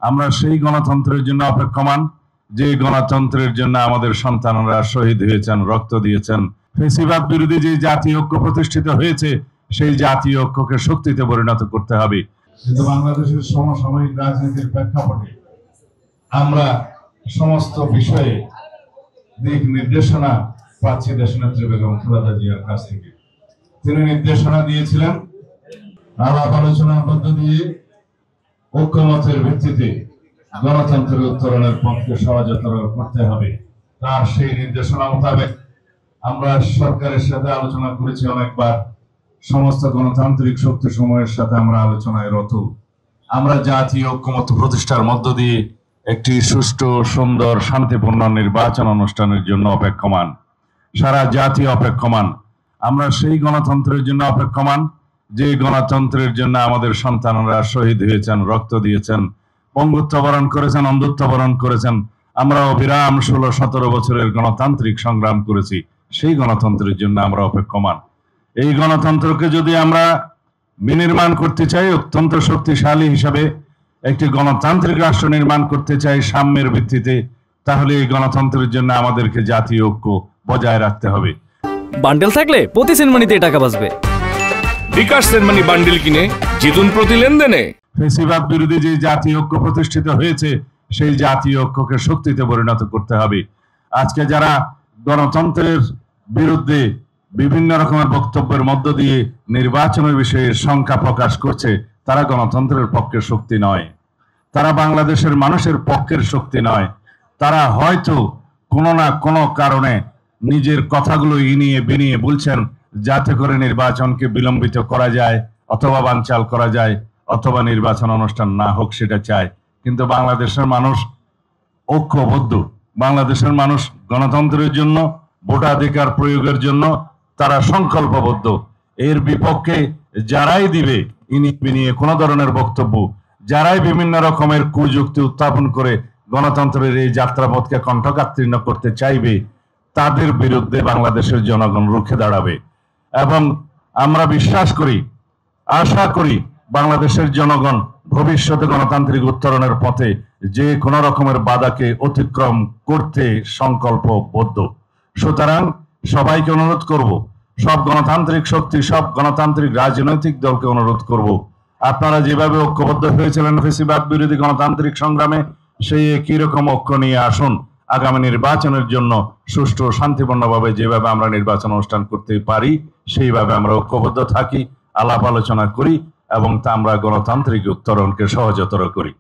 আমরা সেই গণতন্ত্রের জন্য অপেক্ষমান, যে গণতন্ত্রের জন্য আমাদের সন্তানরা শহীদ হয়েছেন, রক্ত দিয়েছেন। ফ্যাসিবাদ বিরোধী যে জাতীয় ঐক্য প্রতিষ্ঠিত হয়েছে, সেই জাতীয় ঐক্যকে শক্তিতে পরিণত করতে হবে। কিন্তু বাংলাদেশের সমসাময়িক রাজনীতির প্রেক্ষাপটে আমরা সমস্ত বিষয়ে দিক নির্দেশনা পাচ্ছি দেশনেত্রী বেগম খালেদা জিয়ার কাছ থেকে। তিনি নির্দেশনা দিয়েছিলেন আলাপ আলোচনার মধ্য দিয়ে ঐক্যমতের ভিত্তিতে গণতন্ত্রের উত্তরণের পক্ষে সহজতর করতে হবে। তার সেই নির্দেশনা মোতাবেক আমরা সরকারের সাথে আলোচনা করেছি অনেকবার। সমস্ত গণতান্ত্রিক শক্তি সমূহের সাথে আমরা আলোচনায় রত। আমরা জাতীয় ঐক্যমত প্রতিষ্ঠার মধ্য দিয়ে একটি সুষ্ঠু, সুন্দর, শান্তিপূর্ণ নির্বাচন অনুষ্ঠানের জন্য অপেক্ষমান। সারা জাতি অপেক্ষমান। আমরা সেই গণতন্ত্রের জন্য অপেক্ষমান, যে গণতন্ত্রের জন্য আমাদের সন্তানরা শহীদ হয়েছেন, রক্ত দিয়েছেন, পঙ্গুত্ব বরণ করেছেন, অন্ধত্ব বরণ করেছেন। আমরা অবিরাম 16-17 বছরের গণতান্ত্রিক সংগ্রাম করেছি। সেই গণতন্ত্রের জন্য আমরা অপেক্ষমান। এই গণতন্ত্রকে যদি আমরা বিনির্মাণ করতে চাই, অত্যন্ত শক্তিশালী হিসাবে একটি গণতান্ত্রিক রাষ্ট্র নির্মাণ করতে চাই সাম্যের ভিত্তিতে, তাহলে এই গণতন্ত্রের জন্য আমাদেরকে জাতীয় ঐক্য বজায় রাখতে হবে। বান্ডেল থাকলে প্রতি সেনমানিতে টাকা বাঁচবে। বিকাশ সেনমানি বান্ডেল কিনে জিতুন প্রতি লেনদেনে। ফ্যাসিবাদ বিরোধী যে জাতীয় ঐক্য প্রতিষ্ঠিত হয়েছে, সেই জাতীয় ঐক্যকে শক্তিতে পরিণত করতে হবে। আজকে যারা গণতন্ত্রের বিরুদ্ধে বিভিন্ন রকমের বক্তব্যের মধ্য দিয়ে নির্বাচনের বিষয়ে শঙ্কা প্রকাশ করছে, তারা গণতন্ত্রের পক্ষের শক্তি নয়, তারা বাংলাদেশের মানুষের পক্ষের শক্তি নয়। তারা হয়তো কোনো না কোনো কারণে নিজের কথাগুলো ইনিয়ে বিনিয়ে বলছেন, যাতে করে নির্বাচনকে বিলম্বিত করা যায়, অথবা বানচাল করা যায়, অথবা নির্বাচন অনুষ্ঠান না হোক সেটা চায়। কিন্তু বাংলাদেশের মানুষ ঐক্যবদ্ধ। বাংলাদেশের মানুষ গণতন্ত্রের জন্য, ভোটাধিকার প্রয়োগের জন্য তারা সংকল্পবদ্ধ। এর বিপক্ষে যারাই দিবে ইনিয়ে বিনিয়ে কোনো ধরনের বক্তব্য, যারাই বিভিন্ন রকমের কুযুক্তি উত্থাপন করে গণতন্ত্রের এই যাত্রাপথকে কণ্ঠকাকীর্ণ করতে চাইবে, তাদের বিরুদ্ধে বাংলাদেশের জনগণ রুখে দাঁড়াবে। এবং আমরা বিশ্বাস করি, আশা করি বাংলাদেশের জনগণ ভবিষ্যতে গণতান্ত্রিক উত্তরণের পথে যে কোনো রকমের বাধাকে অতিক্রম করতে সংকল্পবদ্ধ। সুতরাং সবাইকে অনুরোধ করব, সব গণতান্ত্রিক শক্তি, সব গণতান্ত্রিক রাজনৈতিক দলকে অনুরোধ করব, আপনারা যেভাবে ঐক্যবদ্ধ হয়েছিলেন ফ্যাসিবাদ বিরোধী গণতান্ত্রিক সংগ্রামে, সেই একই রকম ঐক্য নিয়ে আসুন। আগামী নির্বাচনের জন্য সুষ্ঠু, শান্তিপূর্ণভাবে যেভাবে আমরা নির্বাচন অনুষ্ঠান করতে পারি, সেইভাবে আমরা ঐক্যবদ্ধ থাকি, আলাপ আলোচনা করি এবং তা আমরা গণতান্ত্রিক উত্তরণকে সহজতর করি।